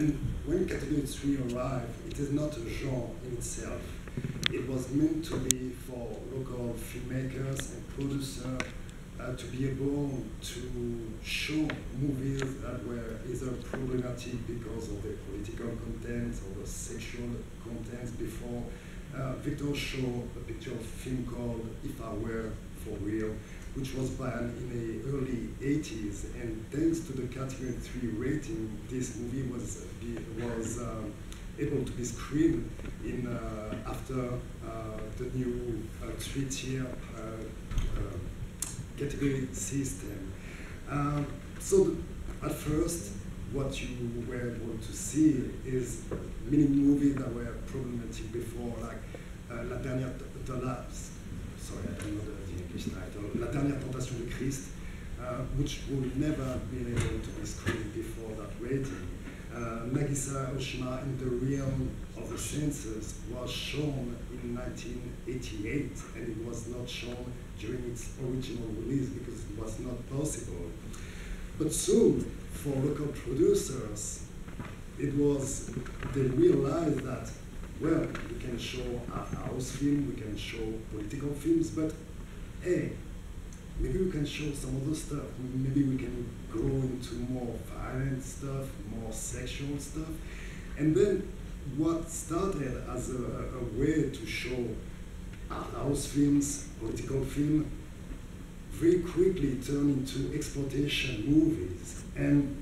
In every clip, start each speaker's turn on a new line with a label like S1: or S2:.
S1: And when category 3 arrived, it is not a genre in itself. It was meant to be for local filmmakers and producers to be able to show movies that were either problematic because of the political content or the sexual content. Before, Victor showed a picture of a film called If I Were For Real, which was banned in the early 80s, and thanks to the category 3 rating, this movie was able to be screened in after the new three-tier category system. So at first, what you were able to see is many movies that were problematic before, like La Dernière sorry, I don't know the English title, La Dernière Tentation de Christ, which would never have been able to be screened before that rating. Nagisa Oshima in the Realm of the Senses was shown in 1988, and it was not shown during its original release because it was not possible. But soon, for local producers, they realized that, well, we can show art house film, we can show political films, but hey, maybe we can show some other stuff. Maybe we can go into more violent stuff, more sexual stuff. And then what started as a way to show art house films, political film, very quickly turned into exploitation movies. And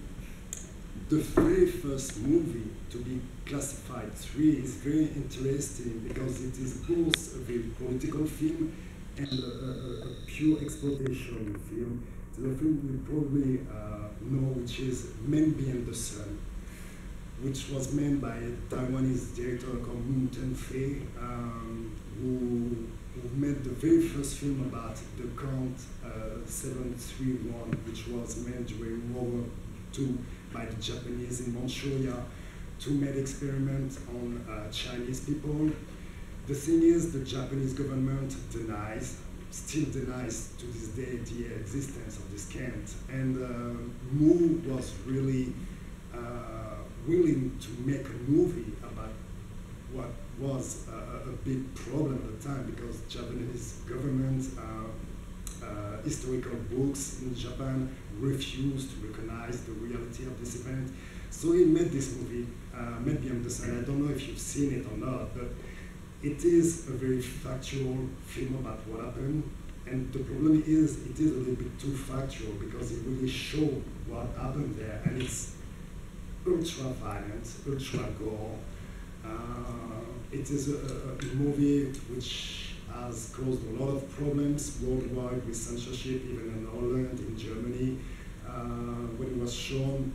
S1: the very first movie to be classified 3 is very interesting because it is both a very political film and a pure exploitation film. So the film you probably know, which is Men Beyond the Sun, which was made by a Taiwanese director called Moon Ten-Fei, who made the very first film about the Count 731, which was made during World War II by the Japanese in Manchuria to make experiments on Chinese people. The thing is, the Japanese government still denies to this day the existence of this camp. And Mu was really willing to make a movie about what was a big problem at the time, because Japanese government historical books in Japan refused to recognize the reality of this event. So he made this movie, Men Beyond the Sun. I don't know if you've seen it or not, but it is a very factual film about what happened. And the problem is, it is a little bit too factual because it really shows what happened there, and it's ultra violent, ultra gore. It is a movie which has caused a lot of problems worldwide with censorship, even in Holland, in Germany. When it was shown,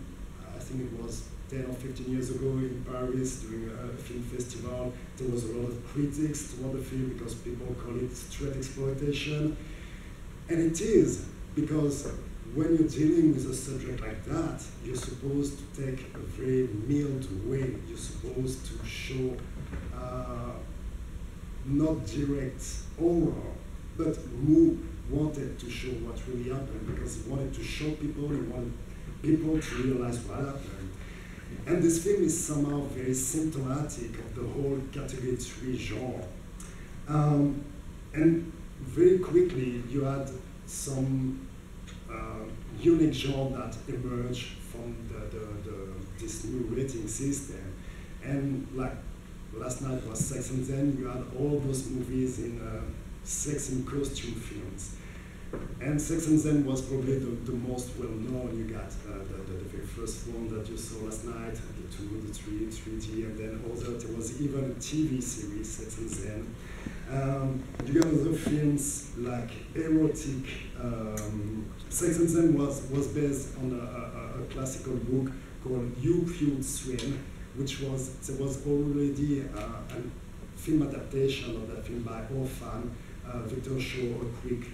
S1: I think it was 10 or 15 years ago in Paris during a film festival, there was a lot of critics toward the film because people call it straight exploitation. And it is, because when you're dealing with a subject like that, you're supposed to take a very mild way. You're supposed to show not direct horror, but Mu wanted to show what really happened because he wanted to show people, he wanted people to realize what happened. And this film is somehow very symptomatic of the whole category 3 genre. And very quickly, you had some unique genre that emerged from this new rating system. And like last night was Sex and Zen, you had all those movies in sex and costume films. And Sex and Zen was probably the most well-known. You got the very first one that you saw last night, the 2, the 3, 3D, and then there was even a TV series, Sex and Zen. You got other films like erotic. Sex and Zen was based on a classical book called You Fueled Swim, which there was already a film adaptation of that film by Orphan. Victor showed a quick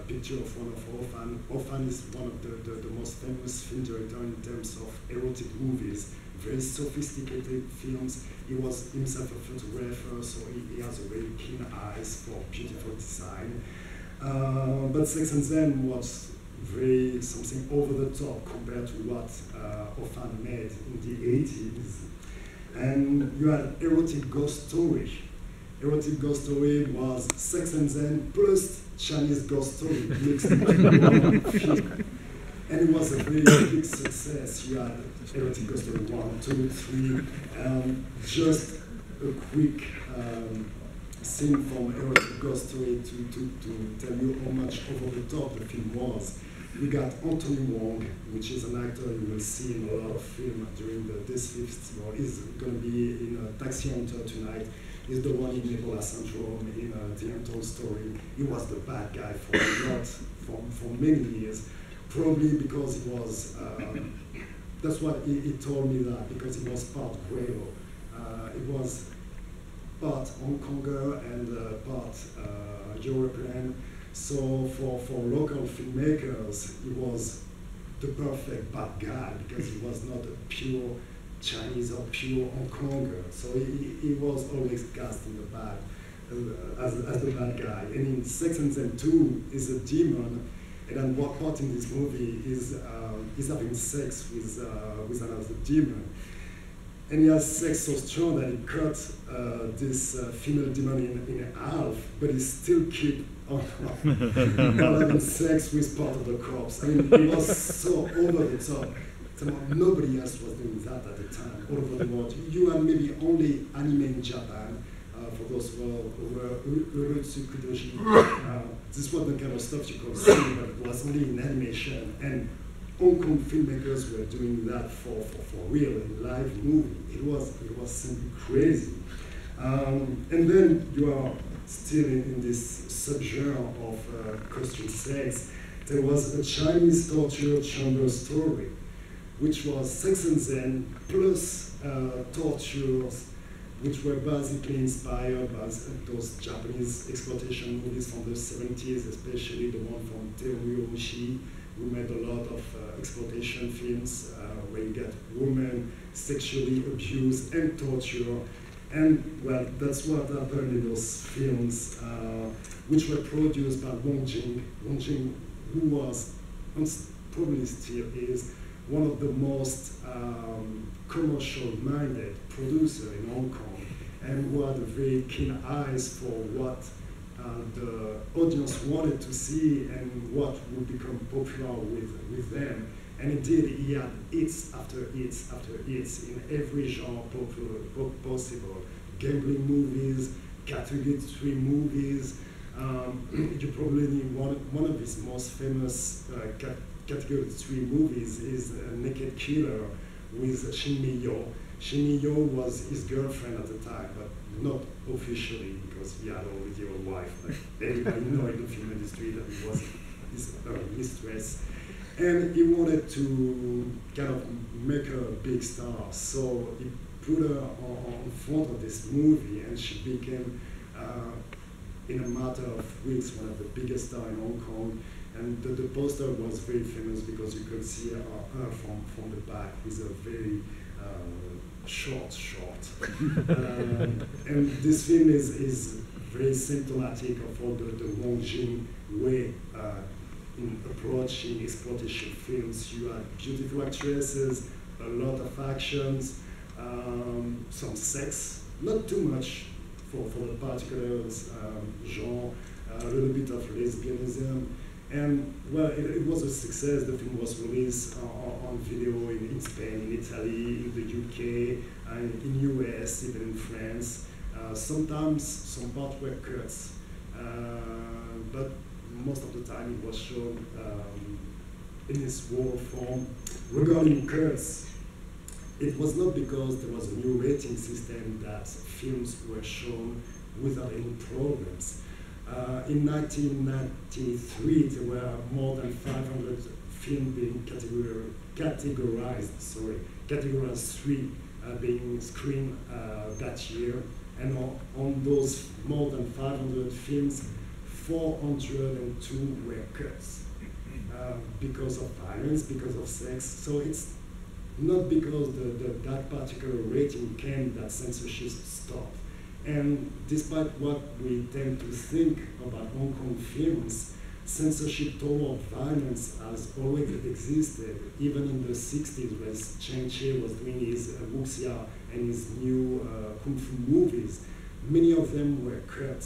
S1: picture of one of Orphan. Orphan is one of the most famous film directors in terms of erotic movies. Very sophisticated films. He was himself a photographer, so he has a very keen eyes for beautiful design. But Sex and Zen was very something over the top compared to what Offscreen made in the 80s. And you had erotic ghost story. Erotic ghost story was Sex and Zen plus Chinese ghost story mixed into one film. And it was a very big success. You had erotic ghost story 1, 2, 3. Just a quick scene from erotic ghost story to tell you how much over the top the film was. We got Anthony Wong, which is an actor you will see in a lot of films during this festival. He's going to be in Taxi Hunter tonight. He's the one in Ebola Syndrome, in The Untold Story. He was the bad guy for a lot, for many years. Probably because he was, that's what he told me that, because he was part Creole. It was part Hong Konger and part European. So for local filmmakers, he was the perfect bad guy because he was not a pure Chinese or pure Hong Konger. So he was always cast in the bad, as the bad guy. And in Sex and Zen 2 is a demon, and then what part in this movie is having sex with another demon. And he has sex so strong that he cut this female demon in half, but he still keep on having sex with part of the corpse. I mean, it was so over the top. Nobody else was doing that at the time, all over the world. You had maybe only anime in Japan, for those who were Urutsu Kudoji. This was the kind of stuff you could see, but it was only in animation. And Hong Kong filmmakers were doing that for real, in live movie. It was simply crazy. And then you are still in this subgenre of costume sex. There was a Chinese torture chamber story, which was Sex and Zen plus tortures, which were basically inspired by those Japanese exploitation movies from the 70s, especially the one from Teruo Oshii, who made a lot of exploitation films where you get women sexually abused and tortured. And well, that's what happened in those films, which were produced by Wong Jing. Wong Jing, who was, and probably still is, one of the most commercial-minded producer in Hong Kong, and who had very keen eyes for what the audience wanted to see and what would become popular with them. And indeed, he had hits after hits after hits in every genre possible. Gambling movies, category 3 movies. You probably need one of his most famous category 3 movies is Naked Killer with Shin Mi-yo. Shin Mi-yo was his girlfriend at the time, but not officially because he had already a wife. But everybody know in the film industry that he was his mistress. And he wanted to kind of make her a big star, so he put her on front of this movie, and she became, in a matter of weeks, one of the biggest stars in Hong Kong. And the poster was very famous because you could see her from the back with a very short. And this film is very symptomatic of all the Wong Jing way in approaching exploitation films. You had beautiful actresses, a lot of actions, some sex, not too much for the particular genre, a little bit of lesbianism. And well, it was a success. The film was released on video in Spain, in Italy, in the UK, and in US, even in France. Sometimes some parts were cuts, but most of the time it was shown in its raw form. Regarding cuts, it was not because there was a new rating system that films were shown without any problems. In 1993, there were more than 500 films being categorized 3 being screened that year. And on those more than 500 films, 402 were cuts because of violence, because of sex. So it's not because that particular rating came that censorship stopped. And despite what we tend to think about Hong Kong films, censorship toward violence has always existed. Even in the 60s, when Chen Che was doing his wuxia and his new kung fu movies, many of them were cut.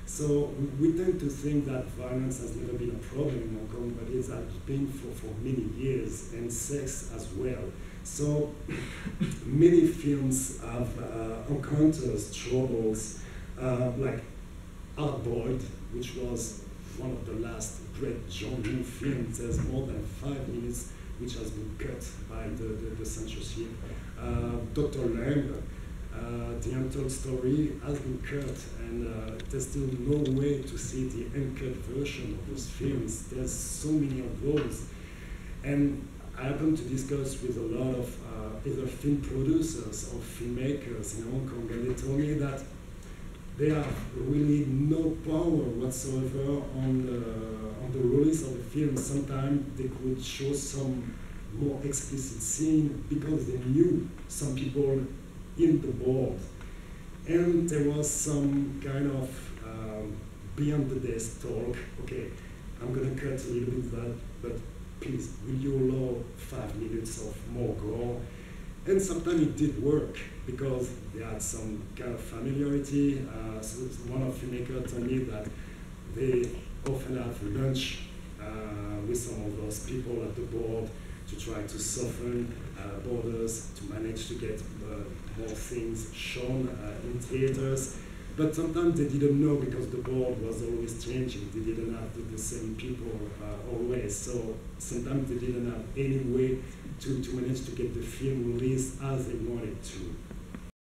S1: So we tend to think that violence has never been a problem in Hong Kong, but it has been for many years, and sex as well. So many films have encounters, troubles, like Hard Boiled, which was one of the last great genre films. There's more than 5 minutes which has been cut by the censorship. Dr. Lang, the Untold Story has been cut, and there's still no way to see the uncut version of those films. There's so many of those. And I happened to discuss with a lot of either film producers or filmmakers in Hong Kong, and they told me that they have really no power whatsoever on the release of the film. Sometimes they could show some more explicit scene because they knew some people in the board. And there was some kind of beyond the desk talk. Okay, I'm gonna cut a little bit of that, but please, will you allow 5 minutes of more gore? And sometimes it did work because they had some kind of familiarity. So one of the filmmakers told me that they often have lunch with some of those people at the board to try to soften borders, to manage to get more things shown in theaters. But sometimes they didn't know because the board was always changing. They didn't have the same people always. So sometimes they didn't have any way to manage to get the film released as they wanted to.